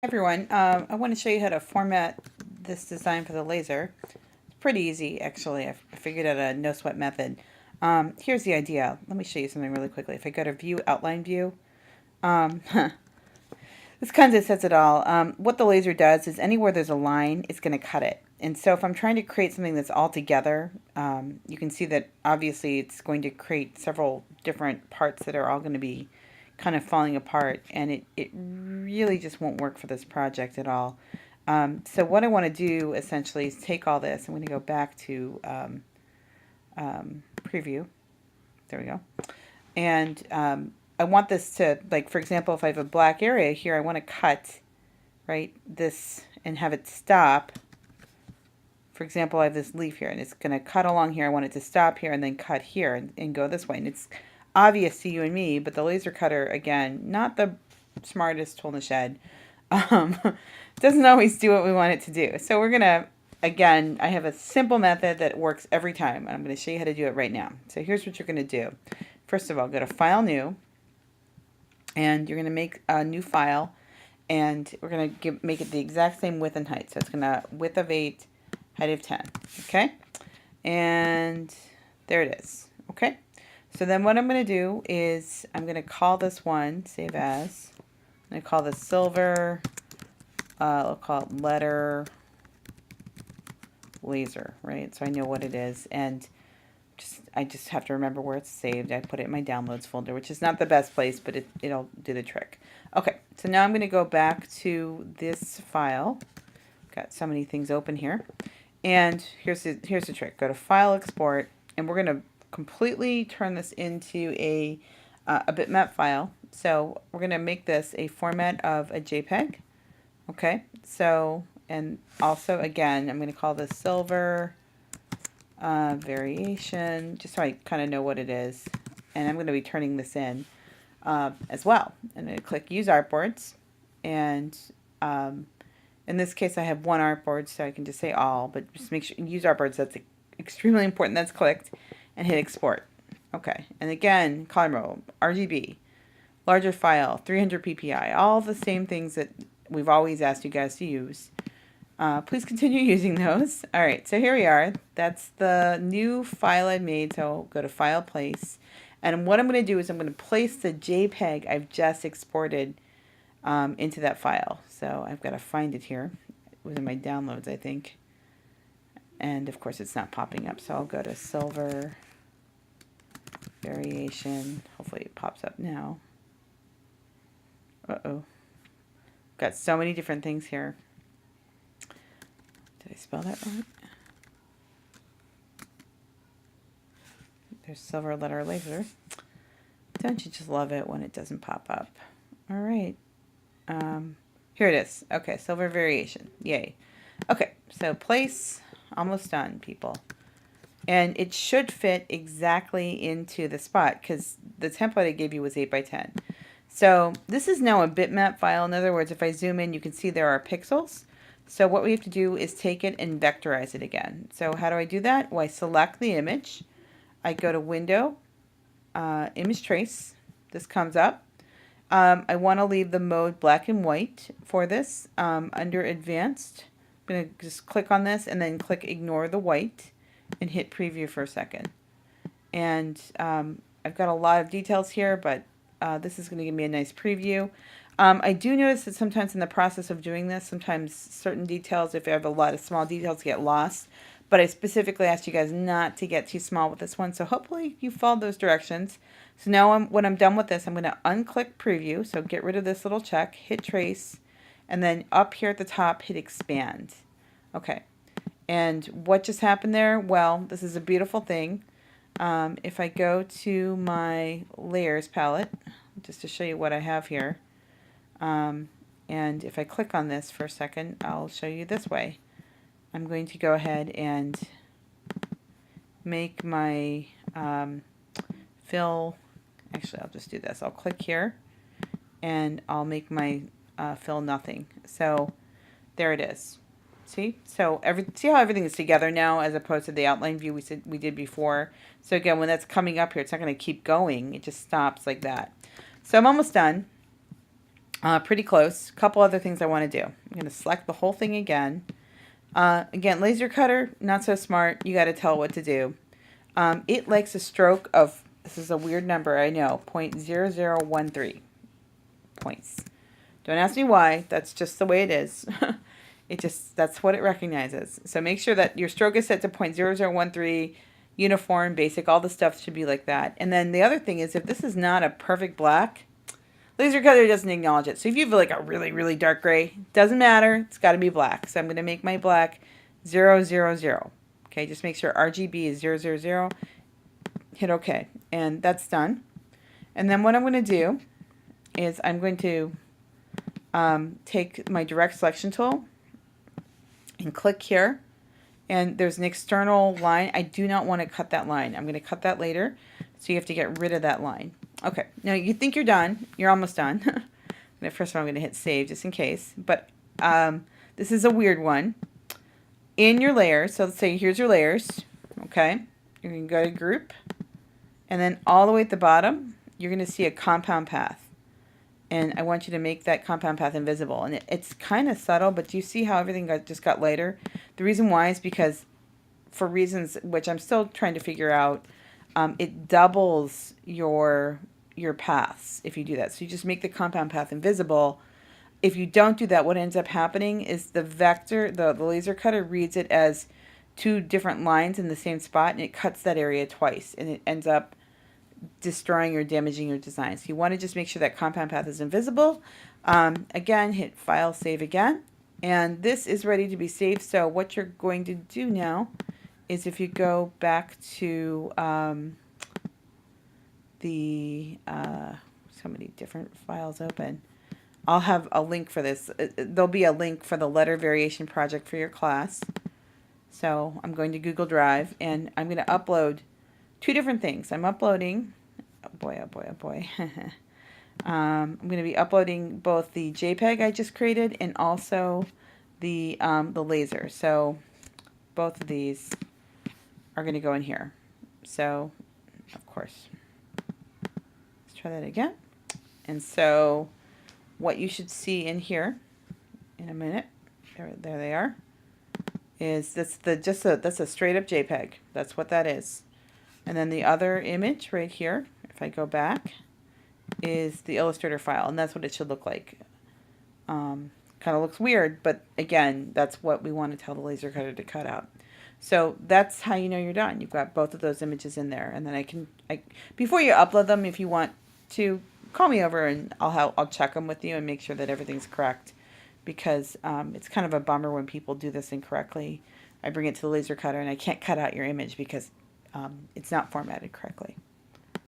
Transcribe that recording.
Everyone, I want to show you how to format this design for the laser. It's pretty easy, actually. I figured out a no sweat method. Here's the idea. Let me show you something really quickly. If I go to View, Outline View, this kind of says it all. What the laser does is anywhere there's a line, it's going to cut it. And so if I'm trying to create something that's all together, you can see that obviously it's going to create several different parts that are all going to be kind of falling apart, and it really just won't work for this project at all. So what I want to do essentially is take all this. I'm going to go back to preview. There we go. And I want this to, like, for example, if I have a black area here, I want to cut, right, this and have it stop. For example, I have this leaf here, and it's going to cut along here. I want it to stop here and then cut here and go this way. And it's obvious to you and me, but the laser cutter, again, not the smartest tool in the shed, doesn't always do what we want it to do. So we're going to, again, I have a simple method that works every time. I'm going to show you how to do it right now. So here's what you're going to do. First of all, go to File, New, and you're going to make a new file, and we're going to make it the exact same width and height. So it's going to width of 8, height of 10. Okay? And there it is. Okay? So then what I'm going to do is I'm going to call this one, save as, I'm going to call this silver, I'll call it letter laser, right? So I know what it is, and I just have to remember where it's saved. I put it in my downloads folder, which is not the best place, but it'll do the trick. Okay, so now I'm going to go back to this file. Got so many things open here. And here's the trick. Go to File, Export, and we're going to completely turn this into a bitmap file. So we're going to make this a format of a JPEG. Okay, so, and also, again, I'm going to call this silver variation, just so I kind of know what it is. And I'm going to be turning this in as well. I'm going to click Use Artboards, and in this case, I have one artboard, so I can just say all, but just make sure you use artboards. That's extremely important. That's clicked, and hit export. Okay, and again, column row, RGB, larger file, 300 ppi, all the same things that we've always asked you guys to use. Please continue using those. All right, so here we are. That's the new file I made. So go to File, Place, and what I'm going to do is I'm going to place the JPEG I've just exported into that file. So I've got to find it here. It was in my downloads, I think. And of course it's not popping up. So I'll go to silver variation. Hopefully it pops up now. Uh-oh. Got so many different things here. Did I spell that right? There's silver letter laser. Don't you just love it when it doesn't pop up? All right. Here it is. Okay, silver variation. Yay. Okay, so place, almost done, people. And it should fit exactly into the spot because the template I gave you was 8 by 10. So this is now a bitmap file. In other words, if I zoom in, you can see there are pixels. So what we have to do is take it and vectorize it again. So how do I do that? Well, I select the image. I go to Window, Image Trace. This comes up. I want to leave the mode black and white for this. Under Advanced, I'm going to just click on this and then click Ignore the White and hit Preview for a second. And I've got a lot of details here, but this is going to give me a nice preview. I do notice that sometimes in the process of doing this, sometimes certain details, if I have a lot of small details, get lost. But I specifically asked you guys not to get too small with this one, so hopefully you followed those directions. So now when I'm done with this, I'm going to unclick Preview, so get rid of this little check, hit Trace, and then up here at the top, hit Expand. Okay, and what just happened there? Well, this is a beautiful thing. If I go to my Layers palette, just to show you what I have here, and if I click on this for a second, I'll show you this way. I'm going to go ahead and make my fill. Actually, I'll just do this. I'll click here and I'll make my fill nothing. So there it is. See? So see how everything is together now as opposed to the outline view we did before. So again, when that's coming up here, it's not going to keep going. It just stops like that. So I'm almost done. Pretty close. A couple other things I want to do. I'm going to select the whole thing again. Again, laser cutter, not so smart. You got to tell what to do. It likes a stroke of, this is a weird number, I know, 0.0013 points. Don't ask me why. That's just the way it is. That's what it recognizes. So make sure that your stroke is set to 0.0013, uniform, basic, all the stuff should be like that. And then the other thing is, if this is not a perfect black, laser cutter doesn't acknowledge it. So if you have like a really, really dark gray, doesn't matter. It's got to be black. So I'm going to make my black 000. Okay, just make sure RGB is 000. Hit OK. And that's done. And then what I'm going to do is I'm going to take my direct selection tool and click here. And there's an external line. I do not want to cut that line. I'm going to cut that later. So you have to get rid of that line. Okay, now you think you're done. You're almost done. First of all, I'm going to hit save just in case. But this is a weird one. In your layers, so let's say here's your layers. Okay, you're going to go to group. And then all the way at the bottom, you're going to see a compound path. And I want you to make that compound path invisible. And it's kind of subtle, but do you see how everything just got lighter? The reason why is because, for reasons which I'm still trying to figure out, it doubles your paths if you do that. So you just make the compound path invisible. If you don't do that, what ends up happening is the vector, the laser cutter reads it as two different lines in the same spot, and it cuts that area twice, and it ends up destroying or damaging your design. So you want to just make sure that compound path is invisible. Again, hit File, Save again. And this is ready to be saved. So what you're going to do now is, if you go back to so many different files open. I'll have a link for this. There'll be a link for the letter variation project for your class. So I'm going to Google Drive, and I'm going to upload two different things. I'm uploading, oh boy, oh boy, oh boy. I'm going to be uploading both the JPEG I just created and also the laser. So both of these are going to go in here. So, of course, let's try that again. And so what you should see in here in a minute, there they are, is that's a straight up JPEG. That's what that is. And then the other image right here, if I go back, is the Illustrator file, and that's what it should look like. Kind of looks weird, but again, that's what we want to tell the laser cutter to cut out. So that's how you know you're done. You've got both of those images in there, and then before you upload them, if you want to, call me over and I'll check them with you and make sure that everything's correct, because it's kind of a bummer when people do this incorrectly. I bring it to the laser cutter and I can't cut out your image because it's not formatted correctly.